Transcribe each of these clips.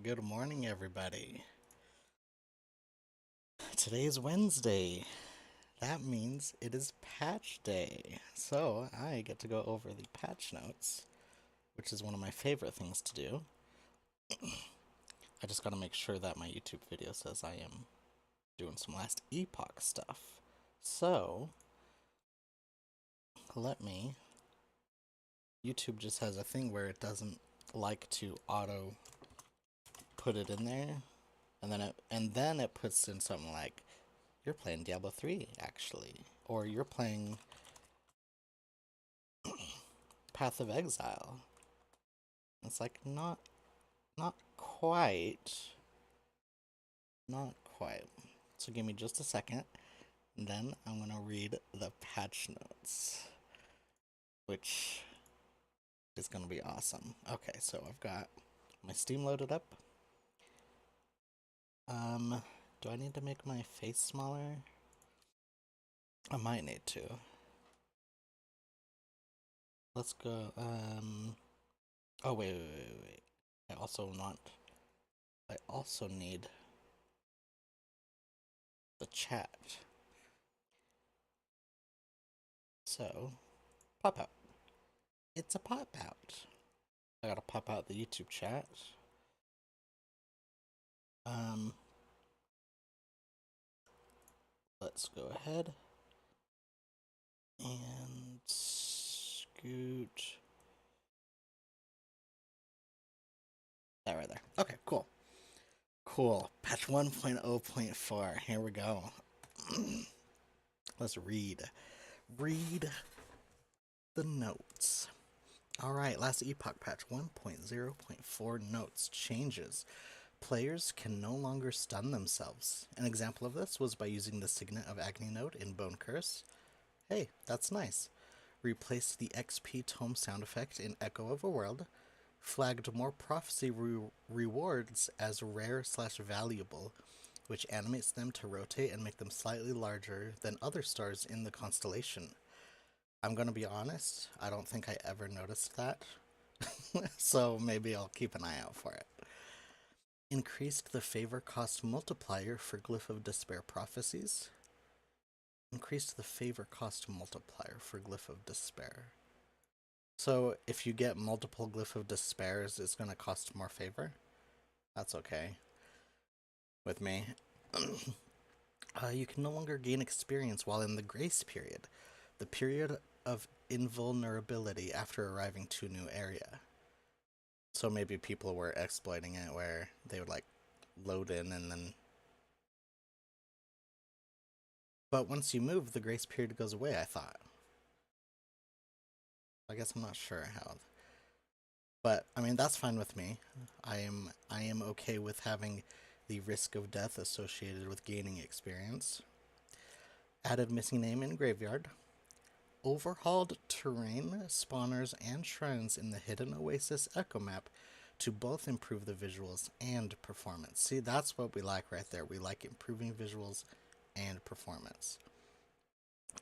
Good morning, everybody. Today is Wednesday. That means it is patch day. So I get to go over the patch notes, which is one of my favorite things to do. I just gotta make sure that my YouTube video says I am doing some last Epoch stuff. So, let me. YouTube just has a thing where it doesn't like to auto put it in there, and then it puts in something like, you're playing Diablo 3, actually. Or you're playing Path of Exile. It's like, not quite. Not quite. So give me just a second, and then I'm gonna read the patch notes, which is gonna be awesome. Okay, so I've got my Steam loaded up. Do I need to make my face smaller? I might need to. Let's go, oh, wait. I also need the chat. So, pop out. It's a pop out. I gotta pop out the YouTube chat. Let's go ahead and scoot that right there. Okay, cool. Cool. Patch 1.0.4. Here we go. Let's read. Read the notes. Alright, last Epoch patch 1.0.4 notes changes. Players can no longer stun themselves. An example of this was by using the Signet of Agni note in Bone Curse. Hey, that's nice. Replaced the XP tome sound effect in Echo of a World. Flagged more prophecy rewards as rare/valuable, which animates them to rotate and make them slightly larger than other stars in the constellation. I'm gonna be honest, I don't think I ever noticed that, so maybe I'll keep an eye out for it. Increased the favor cost multiplier for Glyph of Despair prophecies. Increased the favor cost multiplier for Glyph of Despair. So if you get multiple Glyph of Despairs, it's going to cost more favor. That's okay with me. You can no longer gain experience while in the grace period, the period of invulnerability after arriving to a new area. So maybe people were exploiting it where they would like load in and then... But once you move, the grace period goes away, I thought. I guess I'm not sure how. But I mean, that's fine with me. I am okay with having the risk of death associated with gaining experience. Added missing name in graveyard. Overhauled terrain, spawners, and shrines in the Hidden Oasis Echo map to both improve the visuals and performance. See, that's what we like right there. We like improving visuals and performance.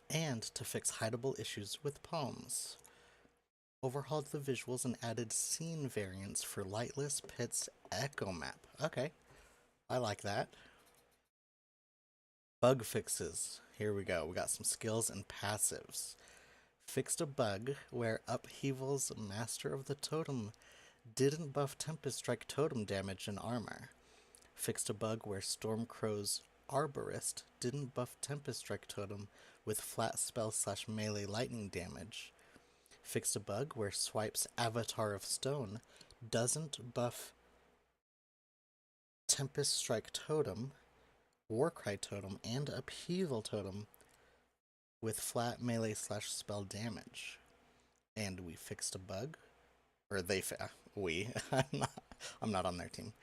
And to fix hideable issues with palms. Overhauled the visuals and added scene variants for Lightless Pit's Echo map. Okay, I like that. Bug fixes. Here we go. We got some skills and passives. Fixed a bug where Upheaval's Master of the Totem didn't buff Tempest Strike totem damage and armor. Fixed a bug where Stormcrow's Arborist didn't buff Tempest Strike totem with flat spell/melee lightning damage. Fixed a bug where Swipe's Avatar of Stone doesn't buff Tempest Strike totem, Warcry totem, and Upheaval totem with flat melee/spell damage. And we fixed a bug, or I'm not on their team.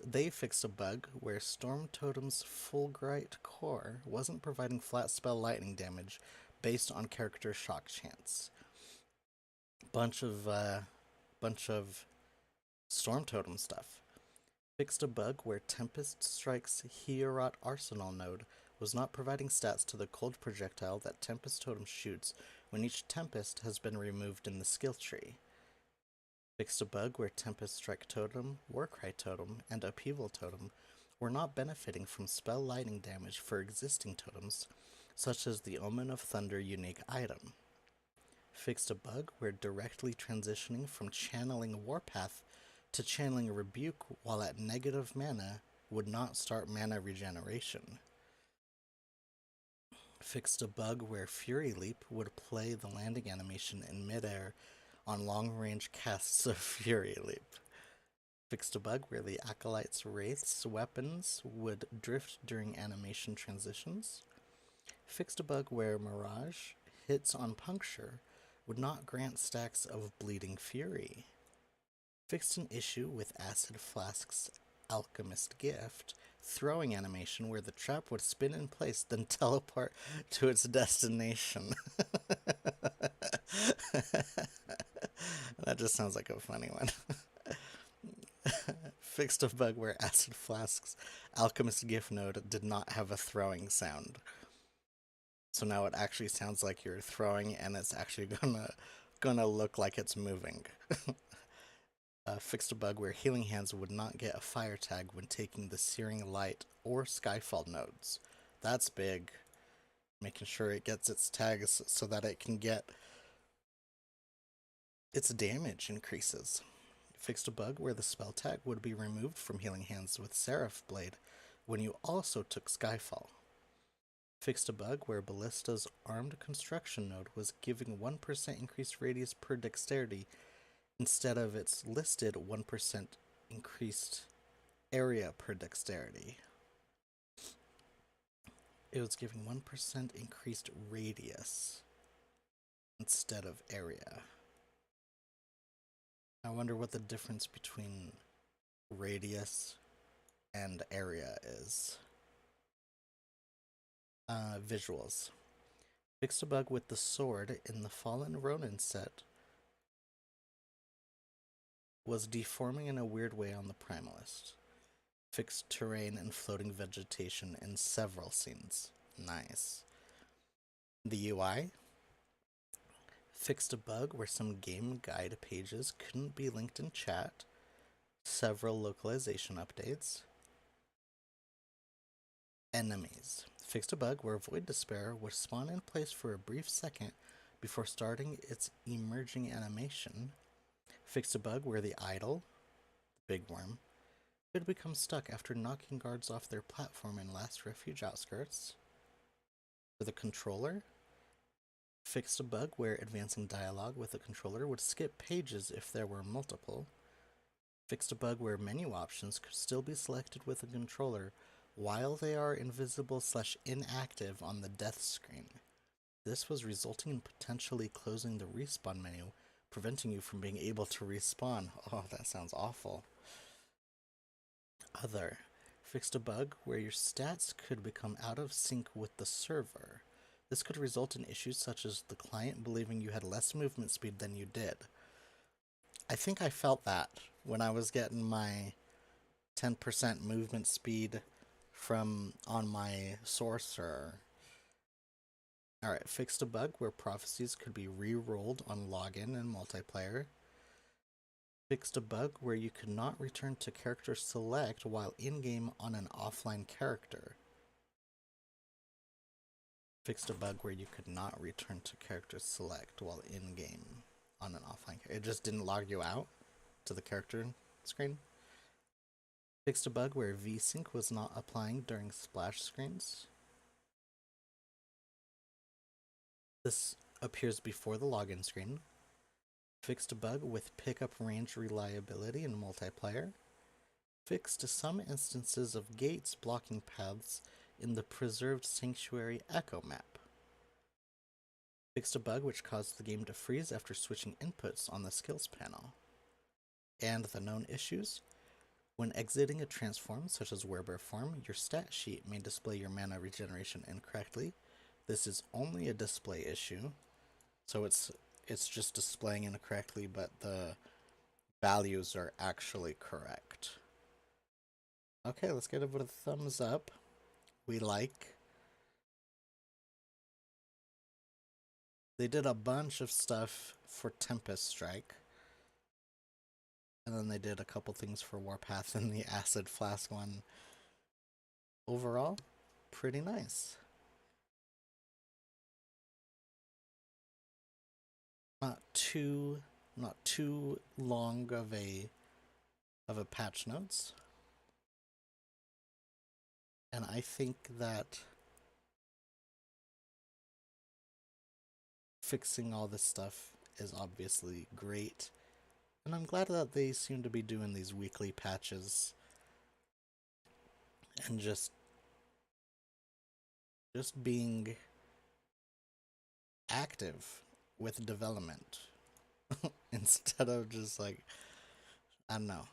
They fixed a bug where Storm Totem's Fulgurite Core wasn't providing flat spell lightning damage based on character shock chance. Bunch of Storm Totem stuff. Fixed a bug where Tempest Strike's Hierot Arsenal node was not providing stats to the cold projectile that Tempest Totem shoots when each Tempest has been removed in the skill tree. Fixed a bug where Tempest Strike Totem, Warcry Totem, and Upheaval Totem were not benefiting from spell lightning damage for existing totems, such as the Omen of Thunder unique item. Fixed a bug where directly transitioning from channeling Warpath to channeling Rebuke while at negative mana would not start mana regeneration. Fixed a bug where Fury Leap would play the landing animation in midair on long-range casts of Fury Leap. Fixed a bug where the Acolyte's Wraith's weapons would drift during animation transitions. Fixed a bug where Mirage hits on Puncture would not grant stacks of Bleeding Fury. Fixed an issue with Acid Flask's Alchemist Gift throwing animation where the trap would spin in place then teleport to its destination. That just sounds like a funny one. Fixed a bug where Acid Flask's Alchemist Gift node did not have a throwing sound. So now it actually sounds like you're throwing and it's actually gonna look like it's moving. Fixed a bug where Healing Hands would not get a fire tag when taking the Searing Light or Skyfall nodes. That's big. Making sure it gets its tags so that it can get its damage increases. Fixed a bug where the spell tag would be removed from Healing Hands with Seraph Blade when you also took Skyfall. Fixed a bug where Ballista's Armed Construction node was giving 1% increased radius per dexterity instead of its listed 1% increased area per dexterity. It was giving 1% increased radius instead of area. I wonder what the difference between radius and area is. Visuals. Fixed a bug with the sword in the Fallen Ronin set was deforming in a weird way on the Primalist. Fixed terrain and floating vegetation in several scenes. Nice. The UI fixed a bug where some game guide pages couldn't be linked in chat. Several localization updates. Enemies fixed a bug where Void Despair would spawn in place for a brief second before starting its emerging animation. Fixed a bug where the idol, the big worm, could become stuck after knocking guards off their platform in Last Refuge Outskirts. For the controller, fixed a bug where advancing dialogue with the controller would skip pages if there were multiple. Fixed a bug where menu options could still be selected with a controller while they are invisible/inactive on the death screen. This was resulting in potentially closing the respawn menu, preventing you from being able to respawn. Oh, that sounds awful. Other fixed a bug where your stats could become out of sync with the server. This could result in issues such as the client believing you had less movement speed than you did. I think I felt that when I was getting my 10% movement speed from on my sorcerer. Alright, fixed a bug where prophecies could be re-rolled on login and multiplayer. Fixed a bug where you could not return to character select while in-game on an offline character. Fixed a bug where you could not return to character select while in-game on an offline character. It just didn't log you out to the character screen. Fixed a bug where VSync was not applying during splash screens. This appears before the login screen. Fixed a bug with pickup range reliability in multiplayer. Fixed some instances of gates blocking paths in the preserved Sanctuary Echo map. Fixed a bug which caused the game to freeze after switching inputs on the skills panel. And the known issues. When exiting a transform, such as Werebear form, your stat sheet may display your mana regeneration incorrectly. This is only a display issue, so it's just displaying incorrectly, but the values are actually correct. Okay, let's give it a thumbs up. We like. They did a bunch of stuff for Tempest Strike. And then they did a couple things for Warpath and the Acid Flask one. Overall, pretty nice. Not too not too long of a patch notes. And I think that fixing all this stuff is obviously great. And I'm glad that they seem to be doing these weekly patches and just being active with development instead of just like, I don't know,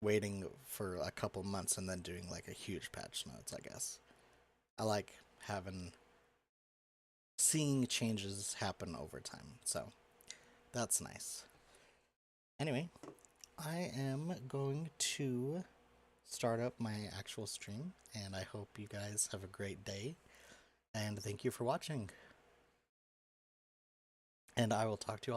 waiting for a couple months and then doing like a huge patch notes, I guess. I like seeing changes happen over time. So that's nice. Anyway, I am going to start up my actual stream, and I hope you guys have a great day. And thank you for watching. And I will talk to you all.